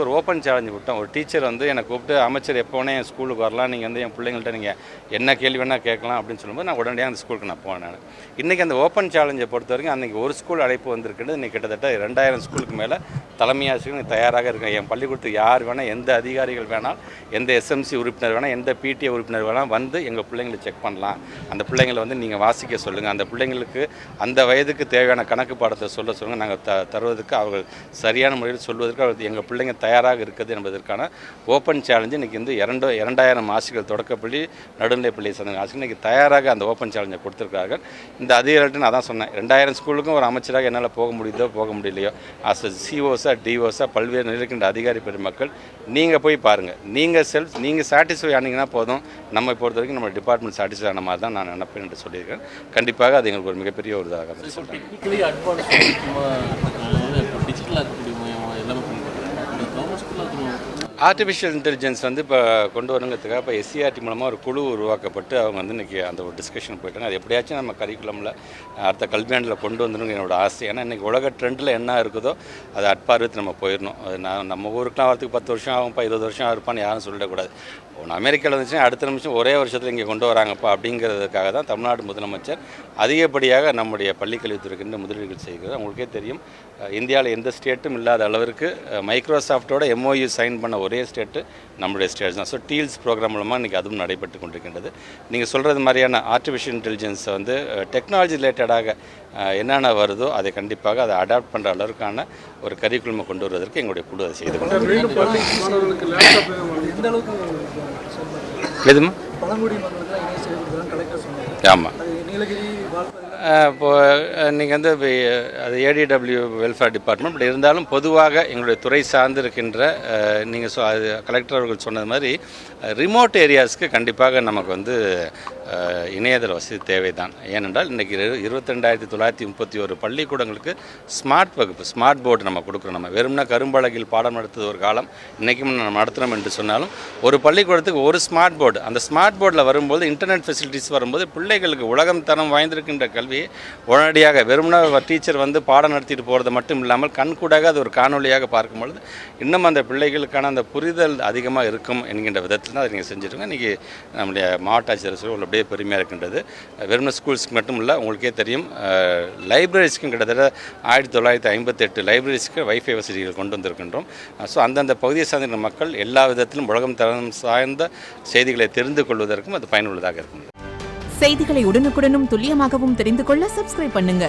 ஒரு open challenge விட்டோம். ஒரு டீச்சர் வந்து என்னை கூப்பிட்டு, அமைச்சர் எப்போனே என் ஸ்கூலுக்கு வரலாம், நீங்கள் வந்து என் பிள்ளைங்கள்ட்ட நீங்கள் என்ன கேள்வி வேணால் கேட்கலாம் அப்படின்னு சொல்லும்போது நான் உடனடியாக அந்த ஸ்கூலுக்கு நான் போனேன். இன்றைக்கி அந்த ஓப்பன் சேலஞ்சை பொறுத்த வரைக்கும் அன்றைக்கி ஒரு ஸ்கூல் அழைப்பு வந்திருக்கிறது. இன்றைக்கி கிட்டத்தட்ட 2000 ஸ்கூலுக்கு மேலே தலைமை ஆசிரியர்கள் தயாராக இருக்கேன். என் பள்ளிக்கூடத்துக்கு யார் வேணால், எந்த அதிகாரிகள் வேணால், எந்த எஸ்எம்சி உறுப்பினர் வேணால், எந்த பிடிஏ உறுப்பினர் வேணால் வந்து எங்கள் பிள்ளைங்களை செக் பண்ணலாம். அந்த பிள்ளைங்களை வந்து நீங்கள் வாசிக்க சொல்லுங்கள். அந்த பிள்ளைங்களுக்கு அந்த வயதுக்கு தேவையான கணக்கு பாடத்தை சொல்லுங்கள். நாங்கள் தருவதற்கு அவர்கள் சரியான முறையில் சொல்வதற்கு எங்கள் பிள்ளைங்க தயாராக இருக்குது என்பதற்கான ஓப்பன் சேலஞ்சு இன்றைக்கி வந்து 2000 ஆசிரியர்கள் தொடக்கப்பள்ளி நடுநிலைப்பள்ளியை சேர்ந்த ஆசிரியர்கள் இன்றைக்கி தயாராக அந்த ஓப்பன் சேலஞ்சை கொடுத்துருக்கார்கள். இந்த அதிகாரிகள்ட்ட நான் தான் சொன்னேன், 2000 ஸ்கூலுக்கும் ஒரு அமைச்சராக என்னால் போக முடியுதோ போக முடியலையோ, சிஓஸா டிஓஸா பல்வேறு நிலைக்கின்ற அதிகாரி பெருமக்கள் நீங்கள் போய் பாருங்கள். நீங்கள் சாட்டிஸ்ஃபை ஆனீங்கன்னா போதும். நம்மை பொறுத்த வரைக்கும் நம்ம டிபார்ட்மெண்ட் சாட்டிஸ்ஃபை ஆன மாதிரி தான் நான் நினைப்பேன் என்று சொல்லியிருக்கேன். கண்டிப்பாக அது எங்களுக்கு ஒரு மிகப்பெரிய ஒரு இதாக ஆர்டிஃபிஷியல் இன்டெலிஜென்ஸ் வந்து இப்போ கொண்டு வரணுங்கிறதுக்காக இப்போ எஸ்சிஆர்டி மூலமாக ஒரு குழு உருவாக்கப்பட்டு அவங்க வந்து இன்றைக்கி அந்த ஒரு டிஸ்கஷன் போயிட்டாங்க. அது எப்படியாச்சும் நம்ம கரிக்குலமில் அடுத்த கல்வியாண்டில் கொண்டு வந்துடணும் என்னோடய ஆசை. ஏன்னா இன்றைக்கி உலக ட்ரெண்டில் என்ன இருக்குதோ அதை அட்பார்வத்து நம்ம போயிடணும். அது நம்ம ஊருக்குலாம் வரதுக்கு 10 வருஷம் ஆகும்ப்பா, 20 வருஷம் இருப்பான்னு யாரும் சொல்லிடக்கூடாது. ஒன்று அமெரிக்காவில் இருந்துச்சுன்னா அடுத்த நிமிஷம் ஒரே வருஷத்தில் இங்கே கொண்டு வராங்கப்பா அப்படிங்கிறதுக்காக தான் தமிழ்நாடு முதலமைச்சர் அதிகப்படியாக நம்முடைய பள்ளிக்கல்வித்துறைக்கு முதலீடுகள் செய்கிறது. உங்களுக்கே தெரியும், இந்தியாவில் எந்த ஸ்டேட்டும் இல்லாத அளவிற்கு மைக்ரோசாஃப்டோட MOU சைன் பண்ண ஒரே ஸ்டேட்டு நம்மளுடைய ஸ்டேட் தான். ஸோ டீல்ஸ் ப்ரோக்ராம் மூலமாக இன்றைக்கி அதுவும் நடைபெற்று கொண்டிருக்கின்றது. நீங்கள் சொல்கிறது மாதிரியான ஆர்டிஃபிஷியல் இன்டெலிஜென்ஸை வந்து டெக்னாலஜி ரிலேட்டடாக என்னென்ன வருதோ அதை கண்டிப்பாக அதை அடாப்ட் பண்ணுற அளவுக்கான ஒரு கரிக்குலமை கொண்டு வருவதற்கு எங்களுடைய குழு அதை செய்து கொண்டு எதுமா ஆமாம். இப்போது நீங்கள் வந்து அது ADW வெல்ஃபேர் டிபார்ட்மெண்ட் இப்படி இருந்தாலும் பொதுவாக எங்களுடைய துறை சார்ந்து இருக்கின்ற நீங்கள் அது கலெக்டர் அவர்கள் சொன்னது மாதிரி ரிமோட் ஏரியாஸ்க்கு கண்டிப்பாக நமக்கு வந்து இணையதள வசதி தேவைதான். ஏனென்றால் இன்றைக்கி 22,931 பள்ளிக்கூடங்களுக்கு ஸ்மார்ட் வகுப்பு, ஸ்மார்ட் போர்டு நம்ம கொடுக்குறோம். நம்ம வெறும்னா கரும்பலகையில் பாடம் நடத்துவது ஒரு காலம், இன்றைக்கும் நம்ம நடத்துகிறோம் என்று சொன்னாலும் ஒரு பள்ளிக்கூடத்துக்கு ஒரு ஸ்மார்ட் போர்டு, அந்த ஸ்மார்ட் போர்டில் வரும்போது இன்டர்நெட் ஃபெசிலிட்டிஸ் வரும்போது பிள்ளைகளுக்கு உலகம் தரம் வாய்ந்திருக்கின்ற கல்வியை உடனடியாக வெறும்னா டீச்சர் வந்து பாடம் நடத்திட்டு போகிறது மட்டும் இல்லாமல் கண்கூடாக அது ஒரு காணொலியாக பார்க்கும்பொழுது இன்னும் அந்த பிள்ளைகளுக்கான அந்த புரிதல் அதிகமாக இருக்கும் என்கின்ற விதத்தில் தான் அதை நீங்கள் செஞ்சுருங்க. இன்றைக்கி நம்முடைய மாவட்ட ஆட்சியர் அப்படியே பெருமையாக இருக்கின்றது. வெறும் ஸ்கூல்ஸ்க்கு மட்டும் இல்லை, உங்களுக்கே தெரியும் லைப்ரரிஸ்க்கும் கிட்டத்தட்ட 1958 லைப்ரரிஸ்க்கு வைஃபை வசதிகள் கொண்டு வந்திருக்கின்றோம். ஸோ அந்தந்த பகுதியை சார்ந்த மக்கள் எல்லா விதத்திலும் உலகம் தரம் சார்ந்த செய்திகளை தெரிந்து கொள்வதற்கும் அது பயனுள்ளதாக இருக்கும். செய்திகளை உடனுக்குடனும் துல்லியமாகவும் தெரிந்து கொள்ள சப்ஸ்கிரைப் பண்ணுங்க.